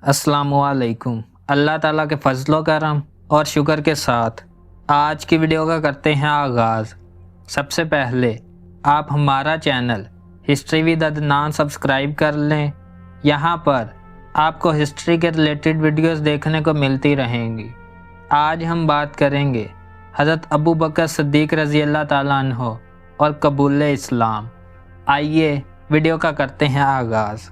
अस्सलामु अलैकुम। अल्लाह ताला के फजलो करम और शुक्र के साथ आज की वीडियो का करते हैं आगाज़। सबसे पहले आप हमारा channel history with Adnan subscribe कर लें। यहाँ पर आपको हिस्ट्री के रिलेटेड वीडियोस देखने को मिलती रहेंगी। आज हम बात करेंगे हज़रत अबू बकर सिद्दीक़ रज़ी अल्लाह ताला अन्हो और कबूल इस्लाम। आइए वीडियो का करते हैं आगाज़।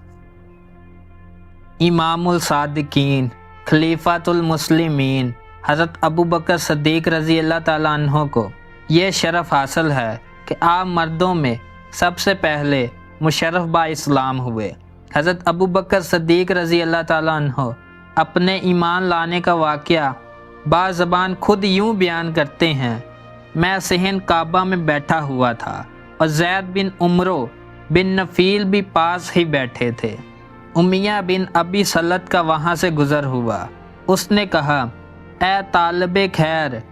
इमामुल सादिकीन खलीफातुल मुस्लिमीन हज़रत अबू बकर सिद्दीक़ रज़ी अल्लाह ताला अन्हो को ये शरफ़ हासिल है कि आप मर्दों में सबसे पहले मुशर्रफ बा इस्लाम हुए। हज़रत अबू बकर सिद्दीक़ रज़ी अल्लाह ताला अन्हो अपने ईमान लाने का वाक़या बाज़बान खुद यूँ बयान करते हैं, मैं सहन काबा में बैठा हुआ था और ज़ैद बिन उमरो बिन नफ़ील भी पास ही बैठे थे। उमिया बिन अबी सलत का वहाँ से गुज़र हुआ। उसने कहा, ए तालिबे खैर,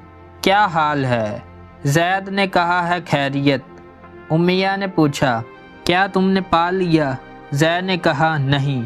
क्या हाल है? ज़ैद ने कहा है खैरियत। उमिया ने पूछा, क्या तुमने पा लिया? ज़ैद ने कहा नहीं,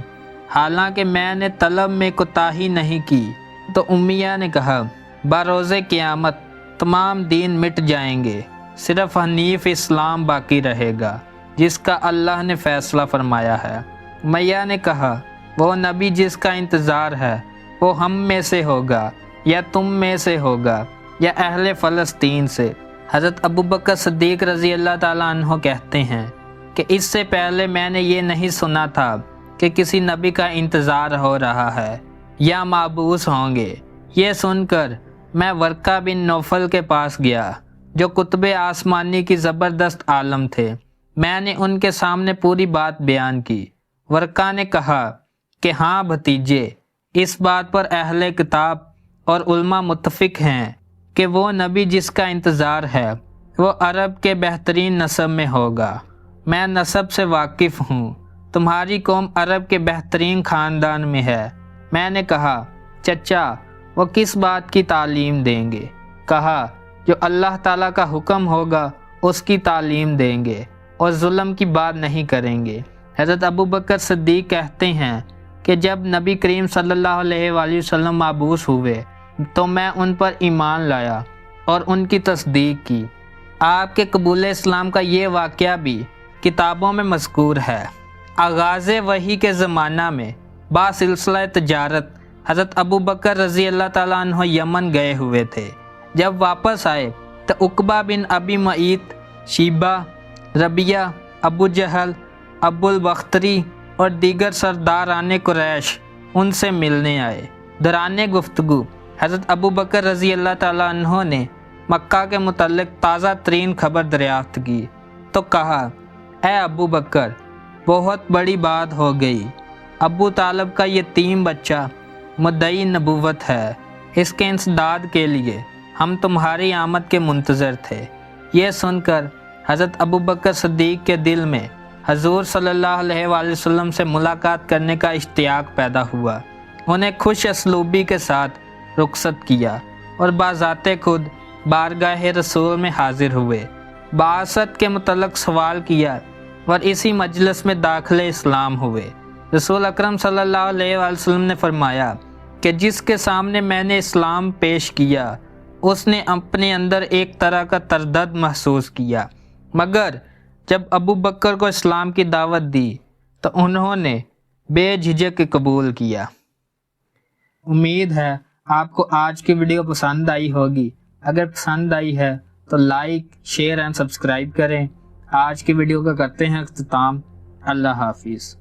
हालांकि मैंने तलब में कोताही नहीं की। तो उमिया ने कहा, बरोज़े क़यामत तमाम दीन मिट जाएंगे, सिर्फ हनीफ इस्लाम बाकी रहेगा जिसका अल्लाह ने फ़ैसला फरमाया है। मैया ने कहा, वो नबी जिसका इंतज़ार है वो हम में से होगा या तुम में से होगा या अहले फ़लस्तीन से। हज़रत अबू बकर सिद्दीक़ रज़ी अल्लाह ताला अन्हो कहते हैं कि इससे पहले मैंने ये नहीं सुना था कि किसी नबी का इंतज़ार हो रहा है या माबूस होंगे। ये सुनकर मैं वर्का बिन नौफल के पास गया जो कुतुब आसमानी की ज़बरदस्त आलम थे। मैंने उनके सामने पूरी बात बयान की। वर्का ने कहा कि हाँ भतीजे, इस बात पर अहले किताब और उल्मा मुत्तफ़िक हैं कि वो नबी जिसका इंतज़ार है वो अरब के बेहतरीन नस्ब में होगा। मैं नस्ब से वाकिफ़ हूँ, तुम्हारी कौम अरब के बेहतरीन ख़ानदान में है। मैंने कहा, चचा वो किस बात की तालीम देंगे? कहा, जो अल्लाह ताला का हुक्म होगा उसकी तालीम देंगे और जुल्म की बात नहीं करेंगे। हज़रत अबू बकर सिद्दीक़ कहते हैं कि जब नबी करीम सल्लल्लाहु अलैहि वसल्लम माबूस हुए तो मैं उन पर ईमान लाया और उनकी तस्दीक की। आपके कबूल इस्लाम का ये वाक़या भी किताबों में मज़कूर है। आगाज़ वही के ज़माना में बासिलसिला तजारत हज़रत अबू बकर रज़ी अल्लाह ताला अन्हो यमन गए हुए थे। जब वापस आए तो उक़बा बिन अबी मईत, शीबा, रबिया, अबू जहल, अबुल बख्तरी और दीगर सरदाराने कुरैश उनसे मिलने आए। दौरान गुफ्तगू हज़रत अबू बकर रज़ी अल्लाह ताला अन्हो ने मक्का के मुतल्लिक़ ताज़ा तरीन खबर दरियाफ़्त की तो कहा, ए अबू बकर, बहुत बड़ी बात हो गई। अबू तालब का यतीम बच्चा मुद्दई नबूवत है। इसके इंसदाद के लिए हम तुम्हारी आमद के मुंतज़र थे। ये सुनकर हज़रत अबू बकर सिद्दीक़ के दिल में हजूर सल्लल्लाहु अलैहि वसल्लम से मुलाकात करने का इश्तियाक पैदा हुआ। उन्हें खुश असलूबी के साथ रुखसत किया और बाज़ाते खुद बारगाह रसूल में हाजिर हुए। बासत के मुतल्लिक़ सवाल किया और इसी मजलिस में दाखिले इस्लाम हुए। रसूल अकरम सल्लल्लाहु अलैहि वसल्लम ने फरमाया कि जिसके सामने मैंने इस्लाम पेश किया उसने अपने अंदर एक तरह का तरदद महसूस किया, मगर जब अबू बकर को इस्लाम की दावत दी तो उन्होंने बेझिझक कबूल किया। उम्मीद है आपको आज की वीडियो पसंद आई होगी। अगर पसंद आई है तो लाइक, शेयर एंड सब्सक्राइब करें। आज की वीडियो का करते हैं इख्तिताम। अल्लाह हाफिज़।